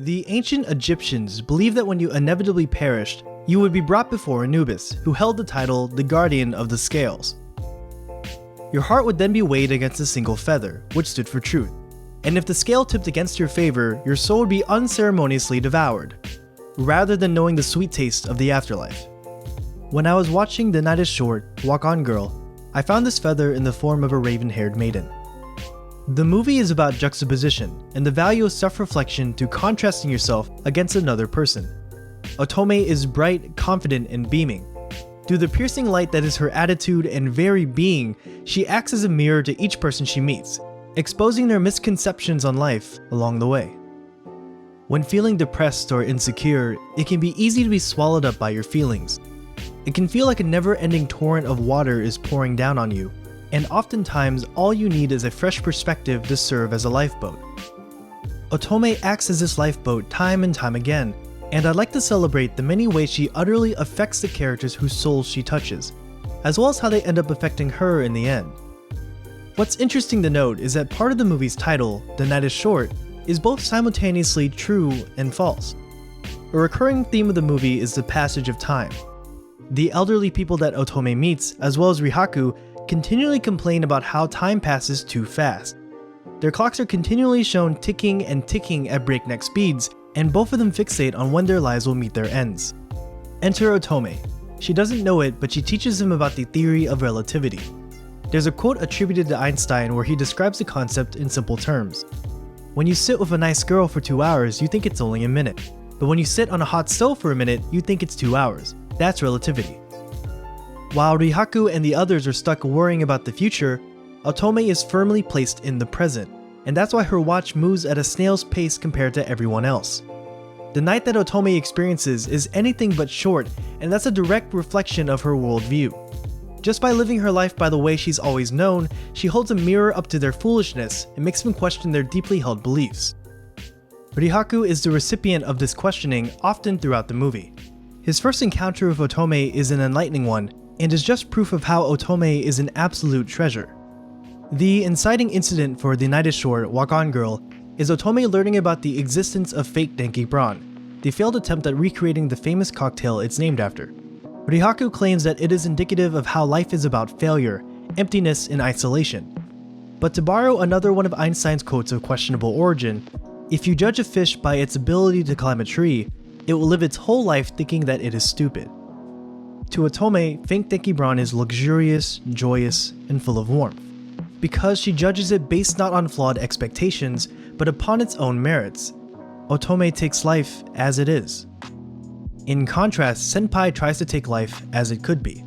The ancient Egyptians believed that when you inevitably perished, you would be brought before Anubis, who held the title the Guardian of the Scales. Your heart would then be weighed against a single feather, which stood for truth, and if the scale tipped against your favor, your soul would be unceremoniously devoured, rather than knowing the sweet taste of the afterlife. When I was watching The Night is Short, Walk On Girl, I found this feather in the form of a raven-haired maiden. The movie is about juxtaposition and the value of self-reflection through contrasting yourself against another person. Otome is bright, confident, and beaming. Through the piercing light that is her attitude and very being, she acts as a mirror to each person she meets, exposing their misconceptions on life along the way. When feeling depressed or insecure, it can be easy to be swallowed up by your feelings. It can feel like a never-ending torrent of water is pouring down on you, and oftentimes all you need is a fresh perspective to serve as a lifeboat. Otome acts as this lifeboat time and time again, and I'd like to celebrate the many ways she utterly affects the characters whose souls she touches, as well as how they end up affecting her in the end. What's interesting to note is that part of the movie's title, The Night is Short, is both simultaneously true and false. A recurring theme of the movie is the passage of time. The elderly people that Otome meets, as well as Rihaku, continually complain about how time passes too fast. Their clocks are continually shown ticking and ticking at breakneck speeds, and both of them fixate on when their lives will meet their ends. Enter Otome. She doesn't know it, but she teaches him about the theory of relativity. There's a quote attributed to Einstein where he describes the concept in simple terms. When you sit with a nice girl for 2 hours, you think it's only a minute. But when you sit on a hot stove for a minute, you think it's 2 hours. That's relativity. While Rihaku and the others are stuck worrying about the future, Otome is firmly placed in the present, and that's why her watch moves at a snail's pace compared to everyone else. The night that Otome experiences is anything but short, and that's a direct reflection of her worldview. Just by living her life by the way she's always known, she holds a mirror up to their foolishness and makes them question their deeply held beliefs. Rihaku is the recipient of this questioning often throughout the movie. His first encounter with Otome is an enlightening one, and is just proof of how Otome is an absolute treasure. The inciting incident for The Night is Short, Walk On Girl is Otome learning about the existence of fake Denki Bran, the failed attempt at recreating the famous cocktail it's named after. Rihaku claims that it is indicative of how life is about failure, emptiness, and isolation. But to borrow another one of Einstein's quotes of questionable origin, if you judge a fish by its ability to climb a tree, it will live its whole life thinking that it is stupid. To Otome, fake Denki Bran is luxurious, joyous, and full of warmth, because she judges it based not on flawed expectations, but upon its own merits. Otome takes life as it is. In contrast, Senpai tries to take life as it could be.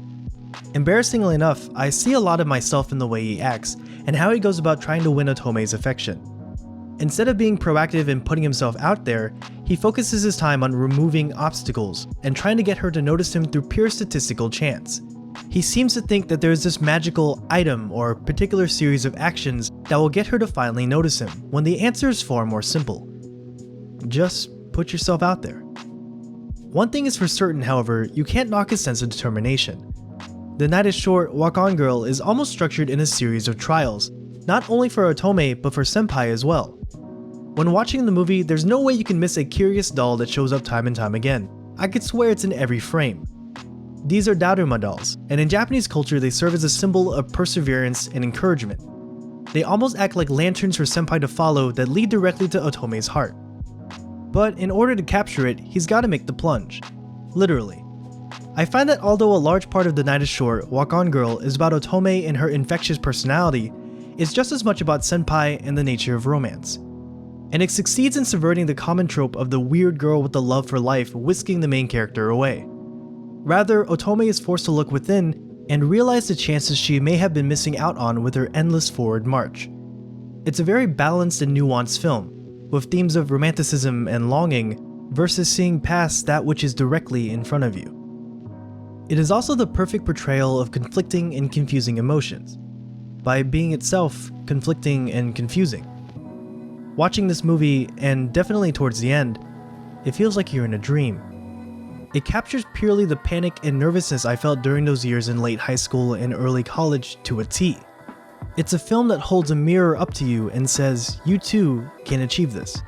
Embarrassingly enough, I see a lot of myself in the way he acts, and how he goes about trying to win Otome's affection. Instead of being proactive and putting himself out there, he focuses his time on removing obstacles and trying to get her to notice him through pure statistical chance. He seems to think that there is this magical item or particular series of actions that will get her to finally notice him, when the answer is far more simple. Just put yourself out there. One thing is for certain, however, you can't knock his sense of determination. The Night is Short, Walk On Girl is almost structured in a series of trials, not only for Otome but for Senpai as well. When watching the movie, there's no way you can miss a curious doll that shows up time and time again. I could swear it's in every frame. These are Daruma dolls, and in Japanese culture they serve as a symbol of perseverance and encouragement. They almost act like lanterns for Senpai to follow that lead directly to Otome's heart. But in order to capture it, he's gotta make the plunge. Literally. I find that although a large part of The Night is Short, Walk On Girl is about Otome and her infectious personality, it's just as much about Senpai and the nature of romance. And it succeeds in subverting the common trope of the weird girl with the love for life whisking the main character away. Rather, Otome is forced to look within and realize the chances she may have been missing out on with her endless forward march. It's a very balanced and nuanced film, with themes of romanticism and longing versus seeing past that which is directly in front of you. It is also the perfect portrayal of conflicting and confusing emotions, by being itself conflicting and confusing. Watching this movie, and definitely towards the end, it feels like you're in a dream. It captures purely the panic and nervousness I felt during those years in late high school and early college to a T. It's a film that holds a mirror up to you and says, you too can achieve this.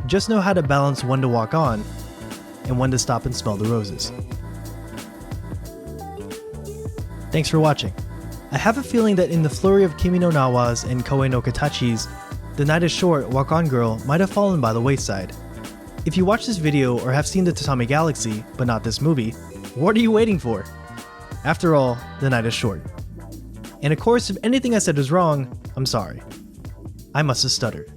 just know how to balance when to walk on and when to stop and smell the roses. Thanks for watching. I have a feeling that in the flurry of Kimi no Nawas and Koe no Katachis, the night is short, walk on girl might have fallen by the wayside. If you watch this video or have seen the Tatami Galaxy, but not this movie, what are you waiting for? After all, the night is short. And of course, if anything I said was wrong, I'm sorry. I must have stuttered.